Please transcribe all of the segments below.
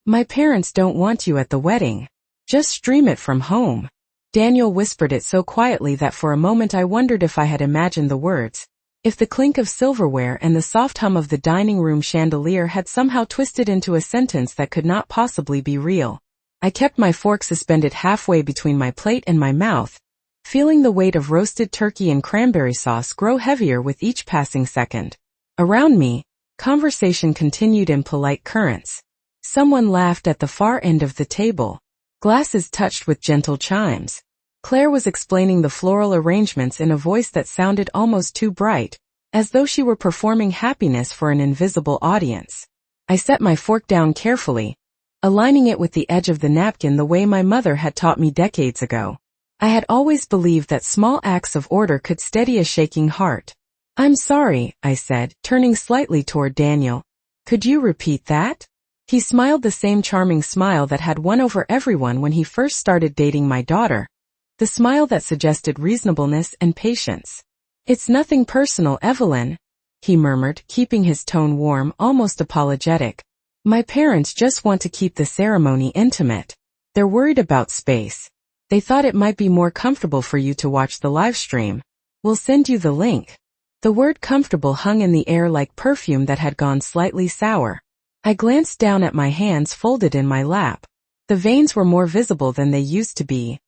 My parents don't want you at the wedding. Just stream it from home. Daniel whispered it so quietly that for a moment I wondered if I had imagined the words. If the clink of silverware and the soft hum of the dining room chandelier had somehow twisted into a sentence that could not possibly be real. I kept my fork suspended halfway between my plate and my mouth, feeling the weight of roasted turkey and cranberry sauce grow heavier with each passing second. Around me, conversation continued in polite currents. Someone laughed at the far end of the table. Glasses touched with gentle chimes. Claire was explaining the floral arrangements in a voice that sounded almost too bright, as though she were performing happiness for an invisible audience. I set my fork down carefully, aligning it with the edge of the napkin the way my mother had taught me decades ago. I had always believed that small acts of order could steady a shaking heart. "I'm sorry," I said, turning slightly toward Daniel. "Could you repeat that?" He smiled the same charming smile that had won over everyone when he first started dating my daughter. The smile that suggested reasonableness and patience. "It's nothing personal, Evelyn," he murmured, keeping his tone warm, almost apologetic. "My parents just want to keep the ceremony intimate. They're worried about space. They thought it might be more comfortable for you to watch the live stream. We'll send you the link." The word comfortable hung in the air like perfume that had gone slightly sour. I glanced down at my hands folded in my lap. The veins were more visible than they used to be.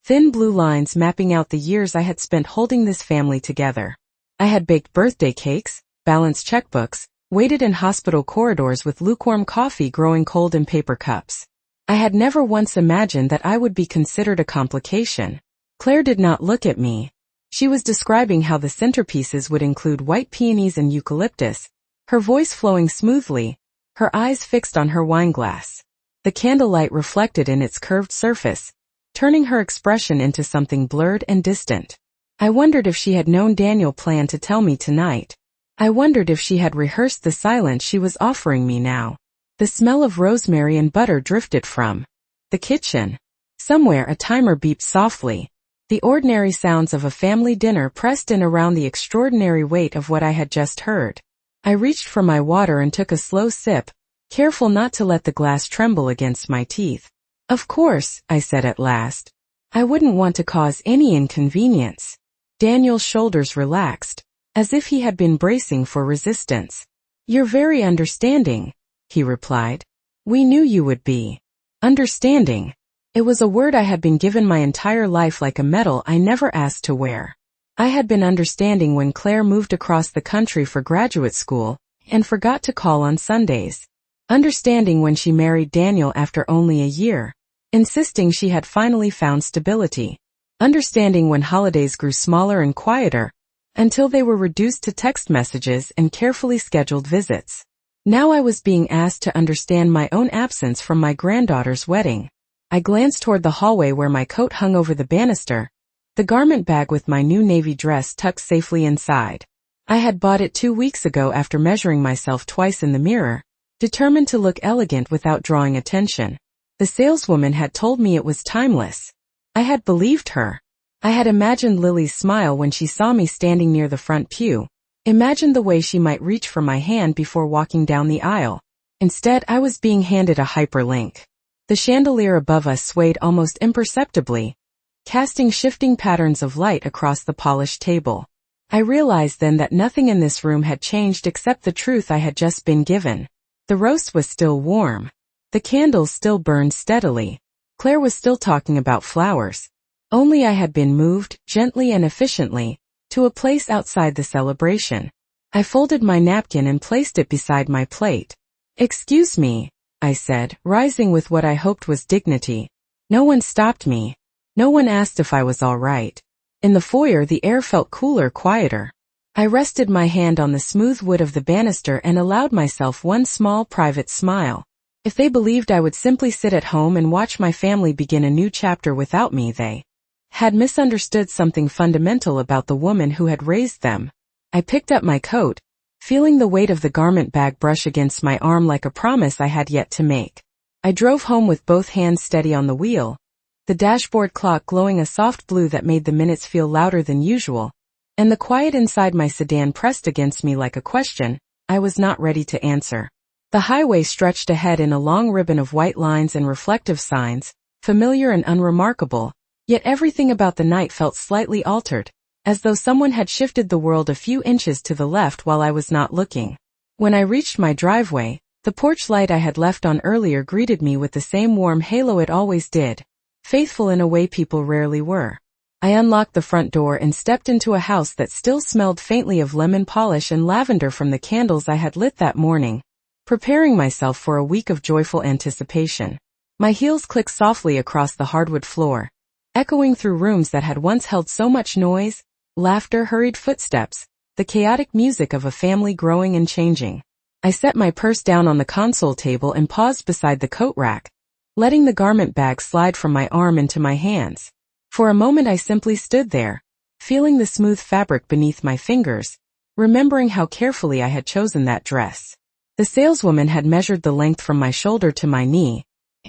Thin blue lines mapping out the years I had spent holding this family together. I had baked birthday cakes, balanced checkbooks, waited in hospital corridors with lukewarm coffee growing cold in paper cups. I had never once imagined that I would be considered a complication. Claire did not look at me. She was describing how the centerpieces would include white peonies and eucalyptus, her voice flowing smoothly, her eyes fixed on her wineglass. The candlelight reflected in its curved surface, turning her expression into something blurred and distant. I wondered if she had known Daniel planned to tell me tonight. I wondered if she had rehearsed the silence she was offering me now. The smell of rosemary and butter drifted from the kitchen. Somewhere a timer beeped softly. The ordinary sounds of a family dinner pressed in around the extraordinary weight of what I had just heard. I reached for my water and took a slow sip, careful not to let the glass tremble against my teeth. "Of course," I said at last. "I wouldn't want to cause any inconvenience." Daniel's shoulders relaxed, as if he had been bracing for resistance. "You're very understanding," he replied. "We knew you would be." Understanding. It was a word I had been given my entire life like a medal I never asked to wear. I had been understanding when Claire moved across the country for graduate school and forgot to call on Sundays. Understanding when she married Daniel after only a year, insisting she had finally found stability. Understanding when holidays grew smaller and quieter, until they were reduced to text messages and carefully scheduled visits. Now I was being asked to understand my own absence from my granddaughter's wedding. I glanced toward the hallway where my coat hung over the banister, the garment bag with my new navy dress tucked safely inside. I had bought it 2 weeks ago after measuring myself twice in the mirror, determined to look elegant without drawing attention. The saleswoman had told me it was timeless. I had believed her. I had imagined Lily's smile when she saw me standing near the front pew, imagined the way she might reach for my hand before walking down the aisle. Instead, I was being handed a hyperlink. The chandelier above us swayed almost imperceptibly, casting shifting patterns of light across the polished table. I realized then that nothing in this room had changed except the truth I had just been given. The roast was still warm. The candles still burned steadily. Claire was still talking about flowers. Only I had been moved, gently and efficiently, to a place outside the celebration. I folded my napkin and placed it beside my plate. "Excuse me," I said, rising with what I hoped was dignity. No one stopped me. No one asked if I was all right. In the foyer the air felt cooler, quieter. I rested my hand on the smooth wood of the banister and allowed myself one small private smile. If they believed I would simply sit at home and watch my family begin a new chapter without me, they had misunderstood something fundamental about the woman who had raised them. I picked up my coat, feeling the weight of the garment bag brush against my arm like a promise I had yet to make. I drove home with both hands steady on the wheel, the dashboard clock glowing a soft blue that made the minutes feel louder than usual, and the quiet inside my sedan pressed against me like a question I was not ready to answer. The highway stretched ahead in a long ribbon of white lines and reflective signs, familiar and unremarkable, yet everything about the night felt slightly altered, as though someone had shifted the world a few inches to the left while I was not looking. When I reached my driveway, the porch light I had left on earlier greeted me with the same warm halo it always did, faithful in a way people rarely were. I unlocked the front door and stepped into a house that still smelled faintly of lemon polish and lavender from the candles I had lit that morning, preparing myself for a week of joyful anticipation. My heels clicked softly across the hardwood floor, echoing through rooms that had once held so much noise, laughter, hurried footsteps, the chaotic music of a family growing and changing. I set my purse down on the console table and paused beside the coat rack, letting the garment bag slide from my arm into my hands. For a moment I simply stood there, feeling the smooth fabric beneath my fingers, remembering how carefully I had chosen that dress. The saleswoman had measured the length from my shoulder to my knee,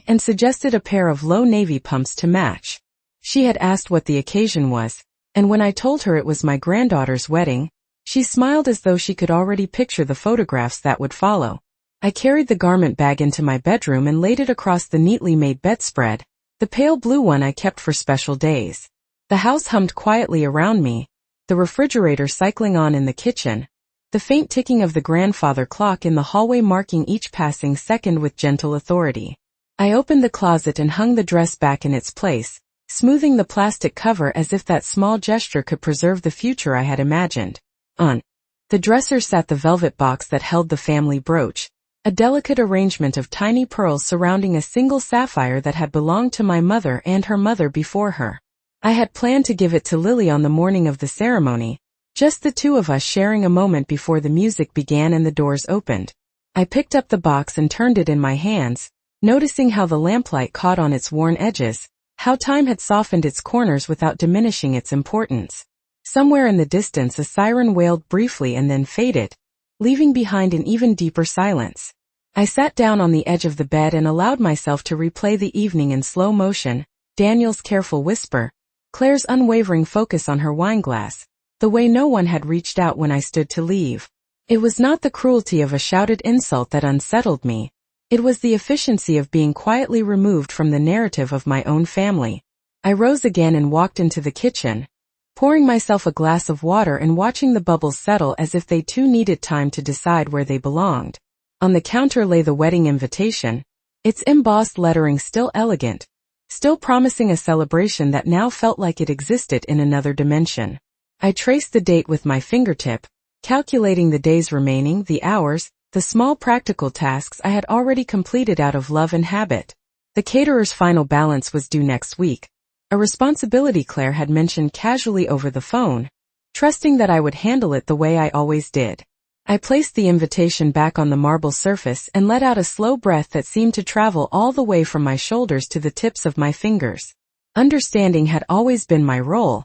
and suggested a pair of low navy pumps to match. She had asked what the occasion was, and when I told her it was my granddaughter's wedding, she smiled as though she could already picture the photographs that would follow. I carried the garment bag into my bedroom and laid it across the neatly made bedspread, the pale blue one I kept for special days. The house hummed quietly around me, the refrigerator cycling on in the kitchen, the faint ticking of the grandfather clock in the hallway marking each passing second with gentle authority. I opened the closet and hung the dress back in its place, smoothing the plastic cover as if that small gesture could preserve the future I had imagined. On the dresser sat the velvet box that held the family brooch, a delicate arrangement of tiny pearls surrounding a single sapphire that had belonged to my mother and her mother before her. I had planned to give it to Lily on the morning of the ceremony, just the two of us sharing a moment before the music began and the doors opened. I picked up the box and turned it in my hands, noticing how the lamplight caught on its worn edges, how time had softened its corners without diminishing its importance. Somewhere in the distance a siren wailed briefly and then faded, leaving behind an even deeper silence. I sat down on the edge of the bed and allowed myself to replay the evening in slow motion, Daniel's careful whisper, Claire's unwavering focus on her wineglass, the way no one had reached out when I stood to leave. It was not the cruelty of a shouted insult that unsettled me. It was the efficiency of being quietly removed from the narrative of my own family. I rose again and walked into the kitchen, pouring myself a glass of water and watching the bubbles settle as if they too needed time to decide where they belonged. On the counter lay the wedding invitation, its embossed lettering still elegant, still promising a celebration that now felt like it existed in another dimension. I traced the date with my fingertip, calculating the days remaining, the hours, the small practical tasks I had already completed out of love and habit. The caterer's final balance was due next week, a responsibility Claire had mentioned casually over the phone, trusting that I would handle it the way I always did. I placed the invitation back on the marble surface and let out a slow breath that seemed to travel all the way from my shoulders to the tips of my fingers. Understanding had always been my role,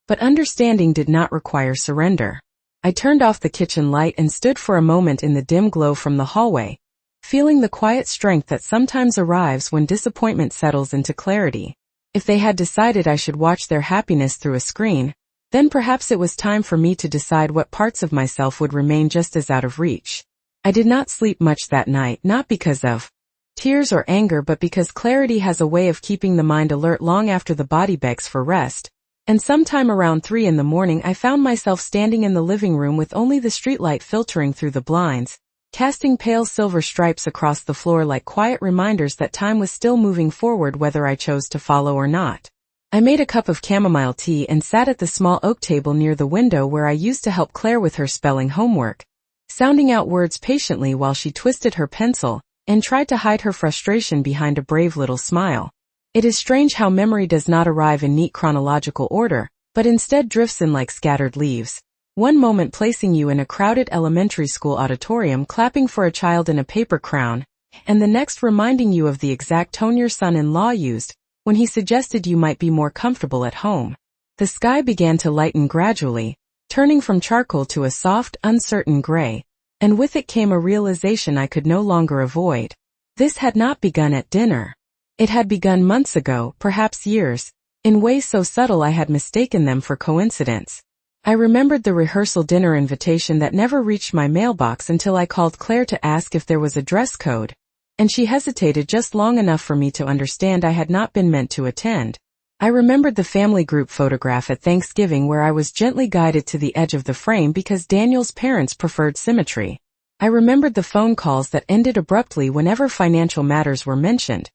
but understanding did not require surrender. I turned off the kitchen light and stood for a moment in the dim glow from the hallway, feeling the quiet strength that sometimes arrives when disappointment settles into clarity. If they had decided I should watch their happiness through a screen, then perhaps it was time for me to decide what parts of myself would remain just as out of reach. I did not sleep much that night, not because of tears or anger, but because clarity has a way of keeping the mind alert long after the body begs for rest, and sometime around 3 in the morning I found myself standing in the living room with only the streetlight filtering through the blinds, casting pale silver stripes across the floor like quiet reminders that time was still moving forward whether I chose to follow or not. I made a cup of chamomile tea and sat at the small oak table near the window where I used to help Claire with her spelling homework, sounding out words patiently while she twisted her pencil and tried to hide her frustration behind a brave little smile. It is strange how memory does not arrive in neat chronological order, but instead drifts in like scattered leaves. One moment placing you in a crowded elementary school auditorium clapping for a child in a paper crown, and the next reminding you of the exact tone your son-in-law used when he suggested you might be more comfortable at home. The sky began to lighten gradually, turning from charcoal to a soft, uncertain gray, and with it came a realization I could no longer avoid. This had not begun at dinner. It had begun months ago, perhaps years, in ways so subtle I had mistaken them for coincidence. I remembered the rehearsal dinner invitation that never reached my mailbox until I called Claire to ask if there was a dress code, and she hesitated just long enough for me to understand I had not been meant to attend. I remembered the family group photograph at Thanksgiving where I was gently guided to the edge of the frame because Daniel's parents preferred symmetry. I remembered the phone calls that ended abruptly whenever financial matters were mentioned.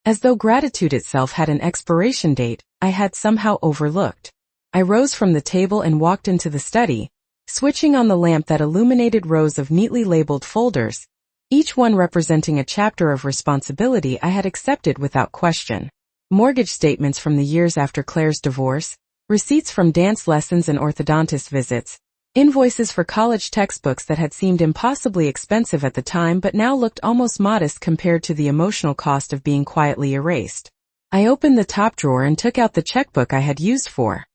As though gratitude itself had an expiration date, I had somehow overlooked. I rose from the table and walked into the study, switching on the lamp that illuminated rows of neatly labeled folders, each one representing a chapter of responsibility I had accepted without question. Mortgage statements from the years after Claire's divorce, receipts from dance lessons and orthodontist visits, invoices for college textbooks that had seemed impossibly expensive at the time but now looked almost modest compared to the emotional cost of being quietly erased. I opened the top drawer and took out the checkbook I had used for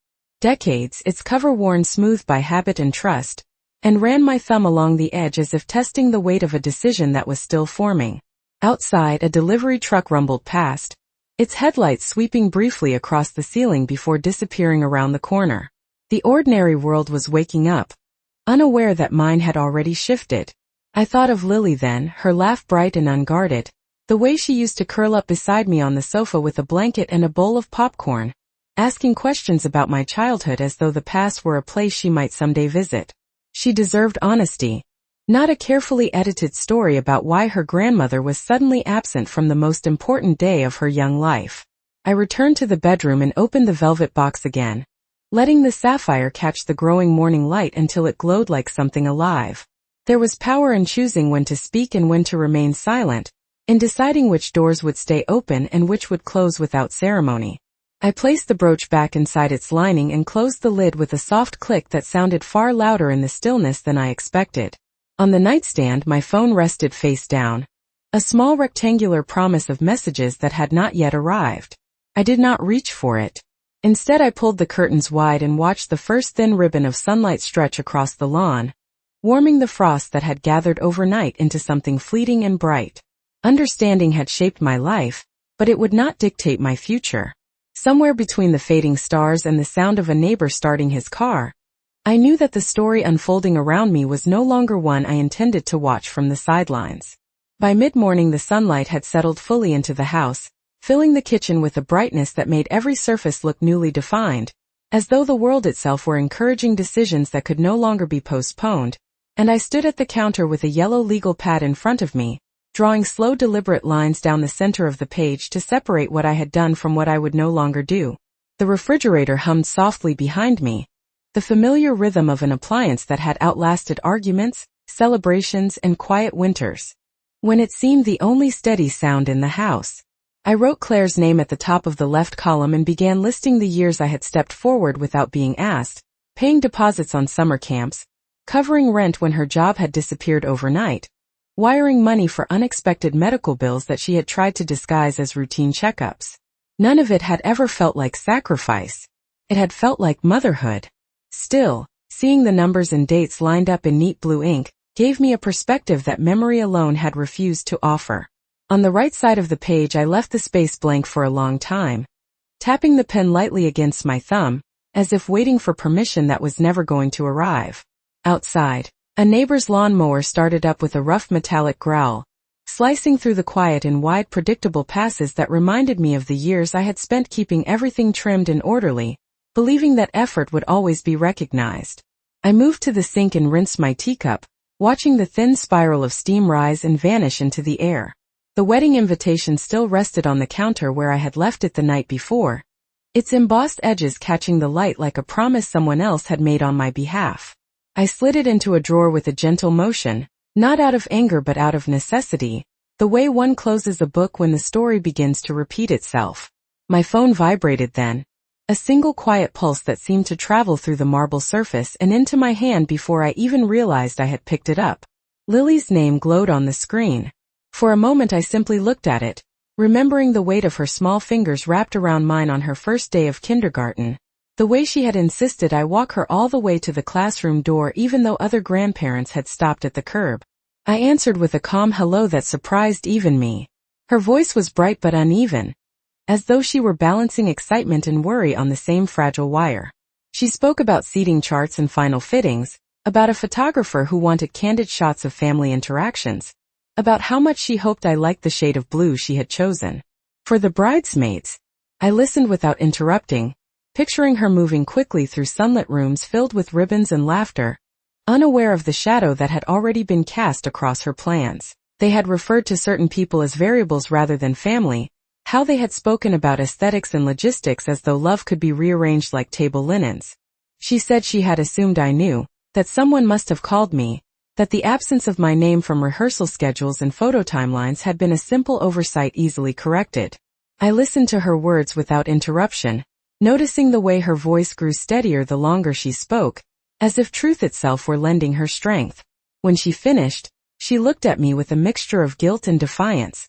decades, its cover worn smooth by habit and trust, and ran my thumb along the edge as if testing the weight of a decision that was still forming. Outside, a delivery truck rumbled past, its headlights sweeping briefly across the ceiling before disappearing around the corner. The ordinary world was waking up, unaware that mine had already shifted. I thought of Lily then, her laugh bright and unguarded, the way she used to curl up beside me on the sofa with a blanket and a bowl of popcorn, asking questions about my childhood as though the past were a place she might someday visit. She deserved honesty, not a carefully edited story about why her grandmother was suddenly absent from the most important day of her young life. I returned to the bedroom and opened the velvet box again, letting the sapphire catch the growing morning light until it glowed like something alive. There was power in choosing when to speak and when to remain silent, in deciding which doors would stay open and which would close without ceremony. I placed the brooch back inside its lining and closed the lid with a soft click that sounded far louder in the stillness than I expected. On the nightstand, my phone rested face down, a small rectangular promise of messages that had not yet arrived. I did not reach for it. Instead, I pulled the curtains wide and watched the first thin ribbon of sunlight stretch across the lawn, warming the frost that had gathered overnight into something fleeting and bright. Understanding had shaped my life, but it would not dictate my future. Somewhere between the fading stars and the sound of a neighbor starting his car, I knew that the story unfolding around me was no longer one I intended to watch from the sidelines. By mid-morning, the sunlight had settled fully into the house, filling the kitchen with a brightness that made every surface look newly defined, as though the world itself were encouraging decisions that could no longer be postponed, and I stood at the counter with a yellow legal pad in front of me, drawing slow deliberate lines down the center of the page to separate what I had done from what I would no longer do. The refrigerator hummed softly behind me, the familiar rhythm of an appliance that had outlasted arguments, celebrations, and quiet winters. When it seemed the only steady sound in the house, I wrote Claire's name at the top of the left column and began listing the years I had stepped forward without being asked, paying deposits on summer camps, covering rent when her job had disappeared overnight, wiring money for unexpected medical bills that she had tried to disguise as routine checkups. None of it had ever felt like sacrifice. It had felt like motherhood. Still, seeing the numbers and dates lined up in neat blue ink gave me a perspective that memory alone had refused to offer. On the right side of the page, I left the space blank for a long time, tapping the pen lightly against my thumb, as if waiting for permission that was never going to arrive. Outside, a neighbor's lawnmower started up with a rough metallic growl, slicing through the quiet in wide predictable passes that reminded me of the years I had spent keeping everything trimmed and orderly, believing that effort would always be recognized. I moved to the sink and rinsed my teacup, watching the thin spiral of steam rise and vanish into the air. The wedding invitation still rested on the counter where I had left it the night before, its embossed edges catching the light like a promise someone else had made on my behalf. I slid it into a drawer with a gentle motion, not out of anger but out of necessity, the way one closes a book when the story begins to repeat itself. My phone vibrated then, a single quiet pulse that seemed to travel through the marble surface and into my hand before I even realized I had picked it up. Lily's name glowed on the screen. For a moment I simply looked at it, remembering the weight of her small fingers wrapped around mine on her first day of kindergarten, the way she had insisted I walk her all the way to the classroom door even though other grandparents had stopped at the curb. I answered with a calm hello that surprised even me. Her voice was bright but uneven, as though she were balancing excitement and worry on the same fragile wire. She spoke about seating charts and final fittings, about a photographer who wanted candid shots of family interactions, about how much she hoped I liked the shade of blue she had chosen. For the bridesmaids, I listened without interrupting, picturing her moving quickly through sunlit rooms filled with ribbons and laughter, unaware of the shadow that had already been cast across her plans. They had referred to certain people as variables rather than family, how they had spoken about aesthetics and logistics as though love could be rearranged like table linens. She said she had assumed I knew, that someone must have called me, that the absence of my name from rehearsal schedules and photo timelines had been a simple oversight easily corrected. I listened to her words without interruption, noticing the way her voice grew steadier the longer she spoke, as if truth itself were lending her strength. When she finished, she looked at me with a mixture of guilt and defiance,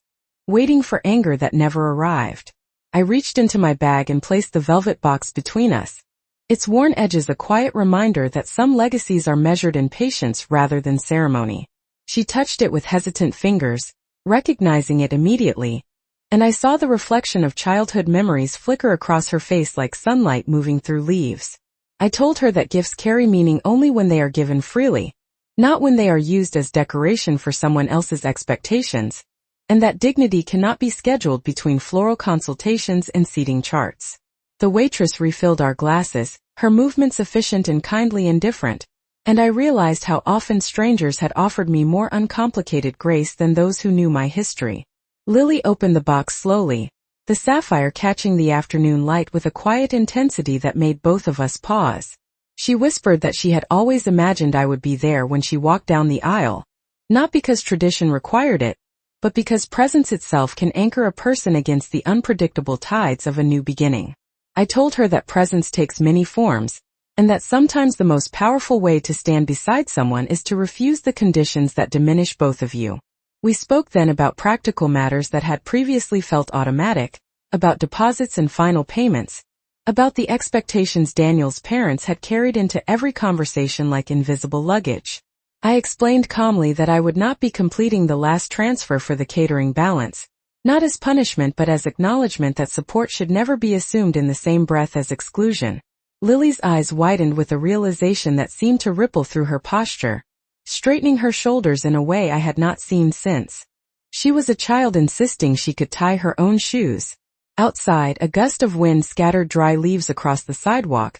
waiting for anger that never arrived. I reached into my bag and placed the velvet box between us, its worn edges a quiet reminder that some legacies are measured in patience rather than ceremony. She touched it with hesitant fingers, recognizing it immediately, and I saw the reflection of childhood memories flicker across her face like sunlight moving through leaves. I told her that gifts carry meaning only when they are given freely, not when they are used as decoration for someone else's expectations, and that dignity cannot be scheduled between floral consultations and seating charts. The waitress refilled our glasses, her movements efficient and kindly indifferent, and I realized how often strangers had offered me more uncomplicated grace than those who knew my history. Lily opened the box slowly, the sapphire catching the afternoon light with a quiet intensity that made both of us pause. She whispered that she had always imagined I would be there when she walked down the aisle, not because tradition required it, but because presence itself can anchor a person against the unpredictable tides of a new beginning. I told her that presence takes many forms, and that sometimes the most powerful way to stand beside someone is to refuse the conditions that diminish both of you. We spoke then about practical matters that had previously felt automatic, about deposits and final payments, about the expectations Daniel's parents had carried into every conversation like invisible luggage. I explained calmly that I would not be completing the last transfer for the catering balance, not as punishment but as acknowledgement that support should never be assumed in the same breath as exclusion. Lily's eyes widened with a realization that seemed to ripple through her posture, straightening her shoulders in a way I had not seen since. She was a child insisting she could tie her own shoes. Outside, a gust of wind scattered dry leaves across the sidewalk,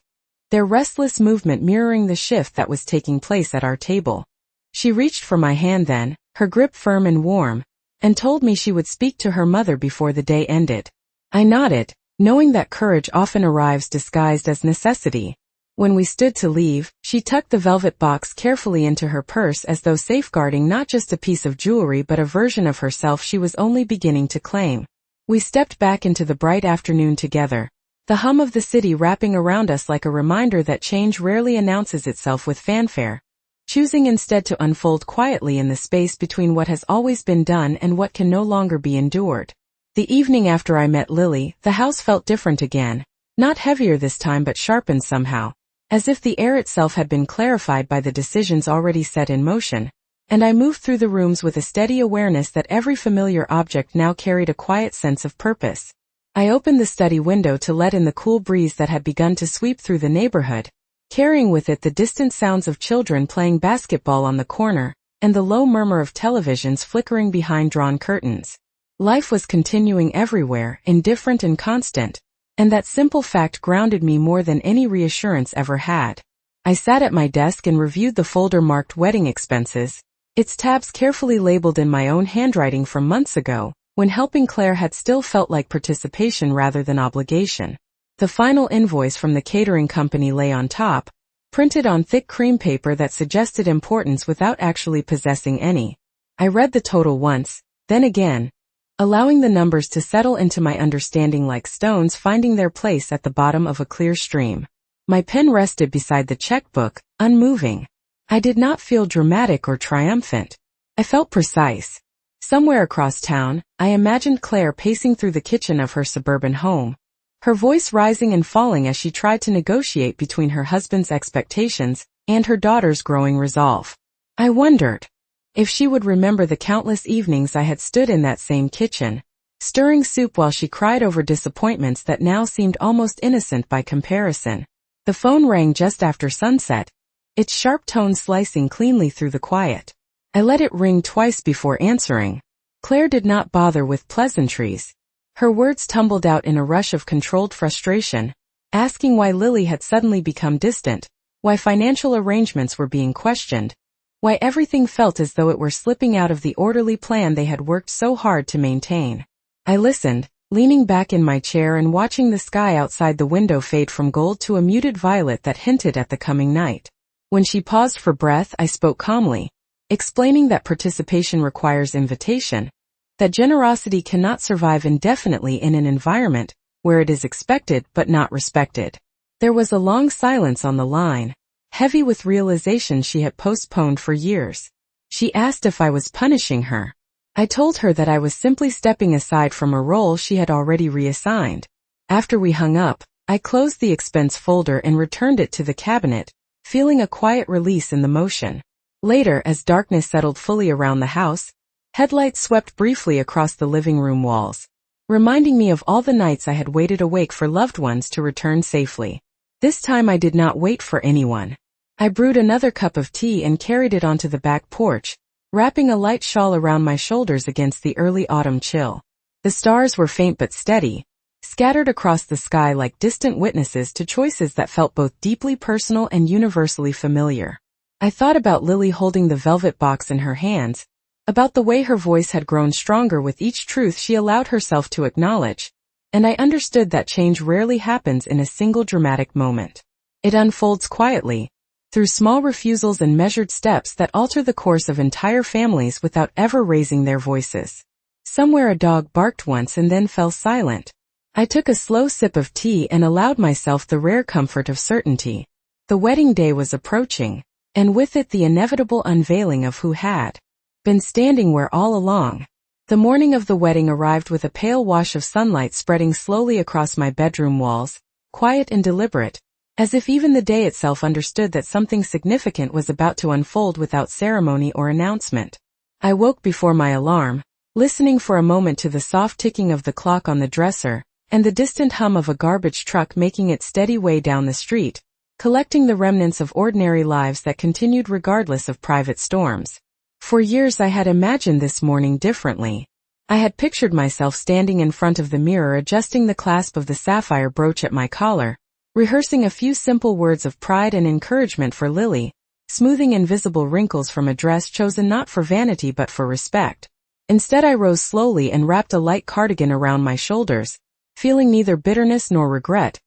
their restless movement mirroring the shift that was taking place at our table. She reached for my hand then, her grip firm and warm, and told me she would speak to her mother before the day ended. I nodded, knowing that courage often arrives disguised as necessity. When we stood to leave, she tucked the velvet box carefully into her purse as though safeguarding not just a piece of jewelry but a version of herself she was only beginning to claim. We stepped back into the bright afternoon together, the hum of the city wrapping around us like a reminder that change rarely announces itself with fanfare, choosing instead to unfold quietly in the space between what has always been done and what can no longer be endured. The evening after I met Lily, the house felt different again, not heavier this time but sharpened somehow, as if the air itself had been clarified by the decisions already set in motion, and I moved through the rooms with a steady awareness that every familiar object now carried a quiet sense of purpose. I opened the study window to let in the cool breeze that had begun to sweep through the neighborhood, carrying with it the distant sounds of children playing basketball on the corner, and the low murmur of televisions flickering behind drawn curtains. Life was continuing everywhere, indifferent and constant, and that simple fact grounded me more than any reassurance ever had. I sat at my desk and reviewed the folder marked wedding expenses, its tabs carefully labeled in my own handwriting from months ago, when helping Claire had still felt like participation rather than obligation. The final invoice from the catering company lay on top, printed on thick cream paper that suggested importance without actually possessing any. I read the total once, then again, allowing the numbers to settle into my understanding like stones finding their place at the bottom of a clear stream. My pen rested beside the checkbook, unmoving. I did not feel dramatic or triumphant. I felt precise. Somewhere across town, I imagined Claire pacing through the kitchen of her suburban home, her voice rising and falling as she tried to negotiate between her husband's expectations and her daughter's growing resolve. I wondered if she would remember the countless evenings I had stood in that same kitchen, stirring soup while she cried over disappointments that now seemed almost innocent by comparison. The phone rang just after sunset, its sharp tone slicing cleanly through the quiet. I let it ring twice before answering. Claire did not bother with pleasantries. Her words tumbled out in a rush of controlled frustration, asking why Lily had suddenly become distant, why financial arrangements were being questioned, why everything felt as though it were slipping out of the orderly plan they had worked so hard to maintain. I listened, leaning back in my chair and watching the sky outside the window fade from gold to a muted violet that hinted at the coming night. When she paused for breath, I spoke calmly, explaining that participation requires invitation, that generosity cannot survive indefinitely in an environment where it is expected but not respected. There was a long silence on the line, heavy with realization she had postponed for years. She asked if I was punishing her. I told her that I was simply stepping aside from a role she had already reassigned. After we hung up, I closed the expense folder and returned it to the cabinet, feeling a quiet release in the motion. Later, as darkness settled fully around the house, headlights swept briefly across the living room walls, reminding me of all the nights I had waited awake for loved ones to return safely. This time I did not wait for anyone. I brewed another cup of tea and carried it onto the back porch, wrapping a light shawl around my shoulders against the early autumn chill. The stars were faint but steady, scattered across the sky like distant witnesses to choices that felt both deeply personal and universally familiar. I thought about Lily holding the velvet box in her hands, about the way her voice had grown stronger with each truth she allowed herself to acknowledge, and I understood that change rarely happens in a single dramatic moment. It unfolds quietly, through small refusals and measured steps that alter the course of entire families without ever raising their voices. Somewhere a dog barked once and then fell silent. I took a slow sip of tea and allowed myself the rare comfort of certainty. The wedding day was approaching, and with it the inevitable unveiling of who had been standing where all along. The morning of the wedding arrived with a pale wash of sunlight spreading slowly across my bedroom walls, quiet and deliberate, as if even the day itself understood that something significant was about to unfold without ceremony or announcement. I woke before my alarm, listening for a moment to the soft ticking of the clock on the dresser, and the distant hum of a garbage truck making its steady way down the street, collecting the remnants of ordinary lives that continued regardless of private storms. For years I had imagined this morning differently. I had pictured myself standing in front of the mirror adjusting the clasp of the sapphire brooch at my collar, rehearsing a few simple words of pride and encouragement for Lily, smoothing invisible wrinkles from a dress chosen not for vanity but for respect. Instead I rose slowly and wrapped a light cardigan around my shoulders, feeling neither bitterness nor regret,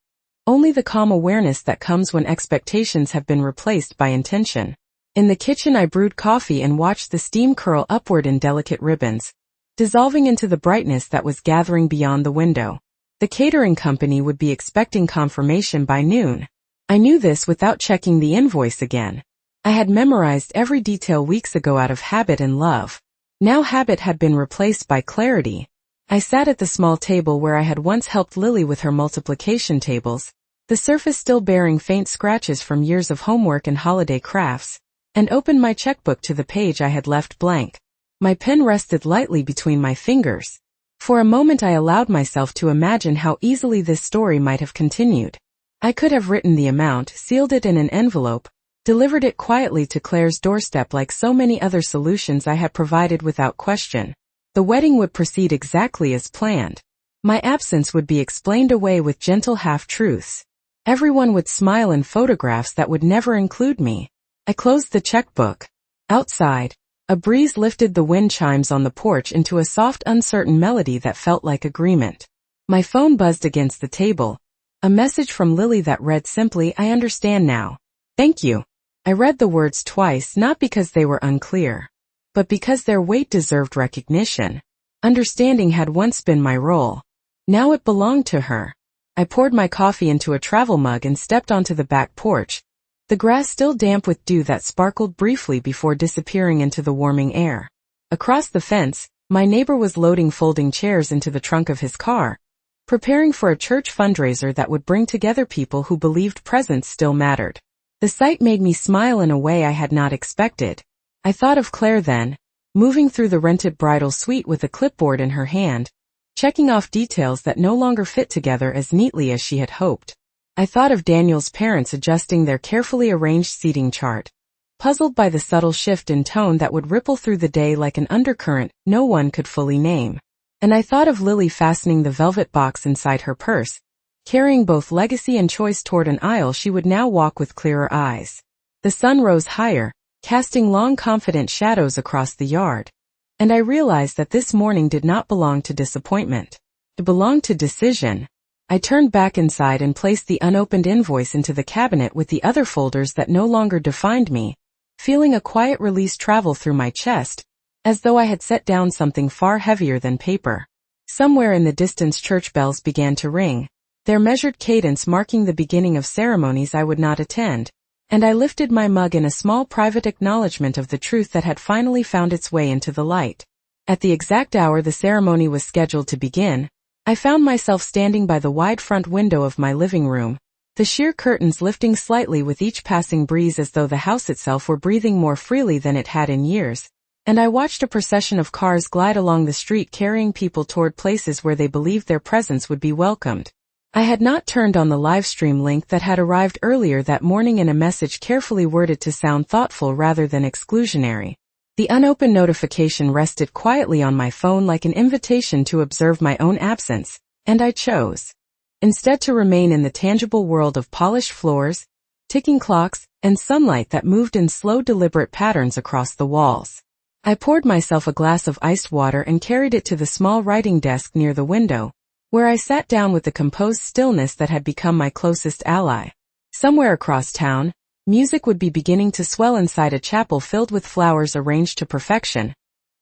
only the calm awareness that comes when expectations have been replaced by intention. In the kitchen I brewed coffee and watched the steam curl upward in delicate ribbons, dissolving into the brightness that was gathering beyond the window. The catering company would be expecting confirmation by noon. I knew this without checking the invoice again. I had memorized every detail weeks ago out of habit and love. Now habit had been replaced by clarity. I sat at the small table where I had once helped Lily with her multiplication tables, the surface still bearing faint scratches from years of homework and holiday crafts, and opened my checkbook to the page I had left blank. My pen rested lightly between my fingers. For a moment I allowed myself to imagine how easily this story might have continued. I could have written the amount, sealed it in an envelope, delivered it quietly to Claire's doorstep like so many other solutions I had provided without question. The wedding would proceed exactly as planned. My absence would be explained away with gentle half-truths. Everyone would smile in photographs that would never include me. I closed the checkbook. Outside, a breeze lifted the wind chimes on the porch into a soft, uncertain melody that felt like agreement. My phone buzzed against the table, a message from Lily that read simply, "I understand now. Thank you." I read the words twice, not because they were unclear, but because their weight deserved recognition. Understanding had once been my role. Now it belonged to her. I poured my coffee into a travel mug and stepped onto the back porch, the grass still damp with dew that sparkled briefly before disappearing into the warming air. Across the fence, my neighbor was loading folding chairs into the trunk of his car, preparing for a church fundraiser that would bring together people who believed presence still mattered. The sight made me smile in a way I had not expected. I thought of Claire then, moving through the rented bridal suite with a clipboard in her hand, checking off details that no longer fit together as neatly as she had hoped. I thought of Daniel's parents adjusting their carefully arranged seating chart, puzzled by the subtle shift in tone that would ripple through the day like an undercurrent no one could fully name. And I thought of Lily fastening the velvet box inside her purse, carrying both legacy and choice toward an aisle she would now walk with clearer eyes. The sun rose higher, casting long confident shadows across the yard, and I realized that this morning did not belong to disappointment. It belonged to decision. I turned back inside and placed the unopened invoice into the cabinet with the other folders that no longer defined me, feeling a quiet release travel through my chest, as though I had set down something far heavier than paper. Somewhere in the distance church bells began to ring, their measured cadence marking the beginning of ceremonies I would not attend, and I lifted my mug in a small private acknowledgement of the truth that had finally found its way into the light. At the exact hour the ceremony was scheduled to begin, I found myself standing by the wide front window of my living room, the sheer curtains lifting slightly with each passing breeze as though the house itself were breathing more freely than it had in years, and I watched a procession of cars glide along the street carrying people toward places where they believed their presence would be welcomed. I had not turned on the live stream link that had arrived earlier that morning in a message carefully worded to sound thoughtful rather than exclusionary. The unopened notification rested quietly on my phone like an invitation to observe my own absence, and I chose instead to remain in the tangible world of polished floors, ticking clocks, and sunlight that moved in slow deliberate patterns across the walls. I poured myself a glass of iced water and carried it to the small writing desk near the window, where I sat down with the composed stillness that had become my closest ally. Somewhere across town, music would be beginning to swell inside a chapel filled with flowers arranged to perfection,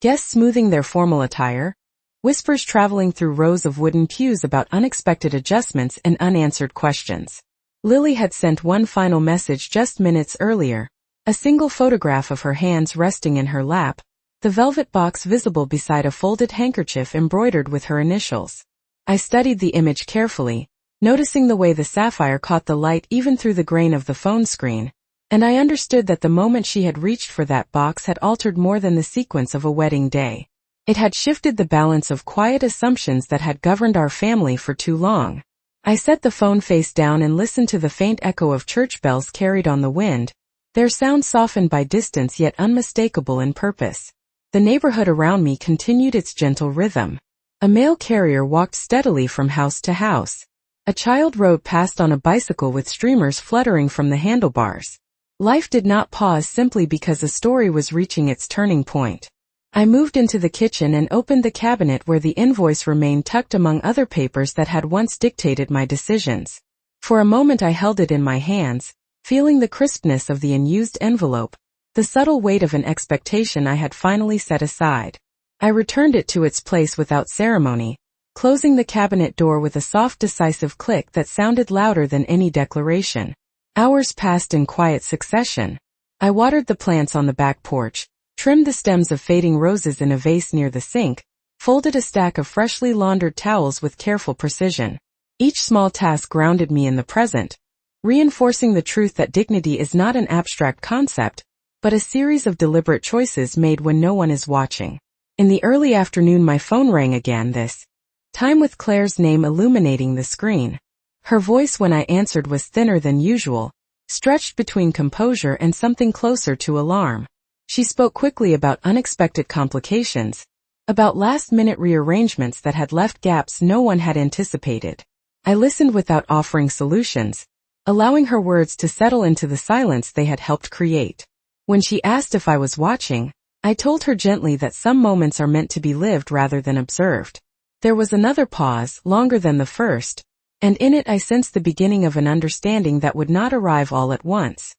guests smoothing their formal attire, whispers traveling through rows of wooden pews about unexpected adjustments and unanswered questions. Lily had sent one final message just minutes earlier, a single photograph of her hands resting in her lap, the velvet box visible beside a folded handkerchief embroidered with her initials. I studied the image carefully, noticing the way the sapphire caught the light even through the grain of the phone screen, and I understood that the moment she had reached for that box had altered more than the sequence of a wedding day. It had shifted the balance of quiet assumptions that had governed our family for too long. I set the phone face down and listened to the faint echo of church bells carried on the wind, their sound softened by distance yet unmistakable in purpose. The neighborhood around me continued its gentle rhythm. A mail carrier walked steadily from house to house. A child rode past on a bicycle with streamers fluttering from the handlebars. Life did not pause simply because a story was reaching its turning point. I moved into the kitchen and opened the cabinet where the invoice remained tucked among other papers that had once dictated my decisions. For a moment I held it in my hands, feeling the crispness of the unused envelope, the subtle weight of an expectation I had finally set aside. I returned it to its place without ceremony, closing the cabinet door with a soft decisive click that sounded louder than any declaration. Hours passed in quiet succession. I watered the plants on the back porch, trimmed the stems of fading roses in a vase near the sink, folded a stack of freshly laundered towels with careful precision. Each small task grounded me in the present, reinforcing the truth that dignity is not an abstract concept, but a series of deliberate choices made when no one is watching. In the early afternoon my phone rang again, this time with Claire's name illuminating the screen. Her voice when I answered was thinner than usual, stretched between composure and something closer to alarm. She spoke quickly about unexpected complications, about last-minute rearrangements that had left gaps no one had anticipated. I listened without offering solutions, allowing her words to settle into the silence they had helped create. When she asked if I was watching, I told her gently that some moments are meant to be lived rather than observed. There was another pause, longer than the first, and in it I sensed the beginning of an understanding that would not arrive all at once.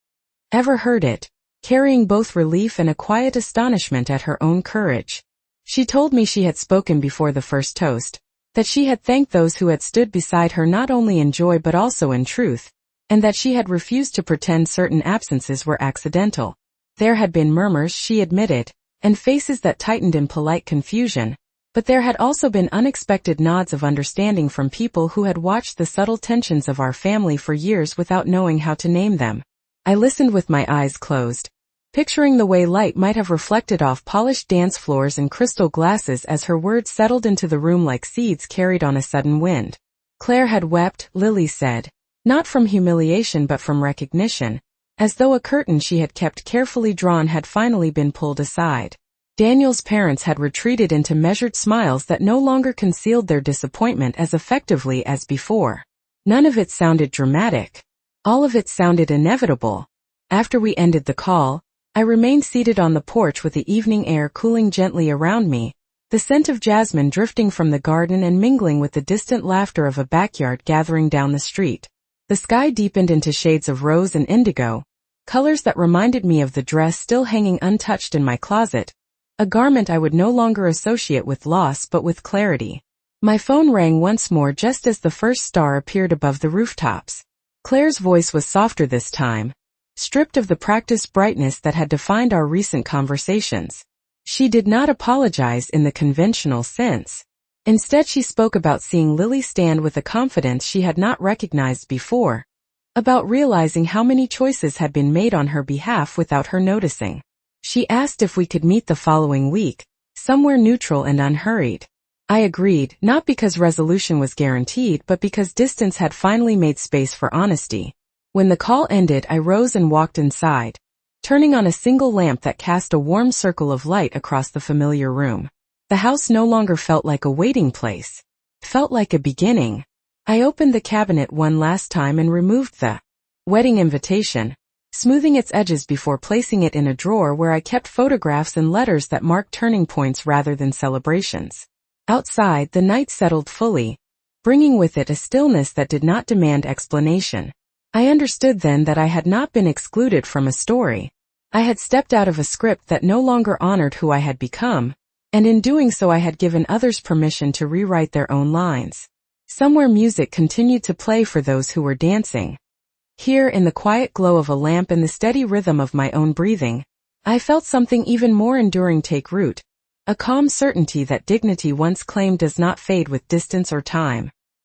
Ever heard it? Carrying both relief and a quiet astonishment at her own courage. She told me she had spoken before the first toast, that she had thanked those who had stood beside her not only in joy but also in truth, and that she had refused to pretend certain absences were accidental. There had been murmurs, she admitted, and faces that tightened in polite confusion, but there had also been unexpected nods of understanding from people who had watched the subtle tensions of our family for years without knowing how to name them. I listened with my eyes closed, picturing the way light might have reflected off polished dance floors and crystal glasses as her words settled into the room like seeds carried on a sudden wind. Claire had wept, Lily said, Not from humiliation but from recognition, as though a curtain she had kept carefully drawn had finally been pulled aside. Daniel's parents had retreated into measured smiles that no longer concealed their disappointment as effectively as before. None of it sounded dramatic. All of it sounded inevitable. After we ended the call, I remained seated on the porch with the evening air cooling gently around me, the scent of jasmine drifting from the garden and mingling with the distant laughter of a backyard gathering down the street. The sky deepened into shades of rose and indigo, colors that reminded me of the dress still hanging untouched in my closet, a garment I would no longer associate with loss but with clarity. My phone rang once more just as the first star appeared above the rooftops. Claire's voice was softer this time, stripped of the practiced brightness that had defined our recent conversations. She did not apologize in the conventional sense. Instead, she spoke about seeing Lily stand with a confidence she had not recognized before, about realizing how many choices had been made on her behalf without her noticing. She asked if we could meet the following week, somewhere neutral and unhurried. I agreed, not because resolution was guaranteed but because distance had finally made space for honesty. When the call ended, I rose and walked inside, turning on a single lamp that cast a warm circle of light across the familiar room. The house no longer felt like a waiting place. It felt like a beginning. I opened the cabinet one last time and removed the wedding invitation, smoothing its edges before placing it in a drawer where I kept photographs and letters that marked turning points rather than celebrations. Outside, the night settled fully, bringing with it a stillness that did not demand explanation. I understood then that I had not been excluded from a story. I had stepped out of a script that no longer honored who I had become, and in doing so I had given others permission to rewrite their own lines. Somewhere music continued to play for those who were dancing. Here, in the quiet glow of a lamp and the steady rhythm of my own breathing, I felt something even more enduring take root, a calm certainty that dignity once claimed does not fade with distance or time.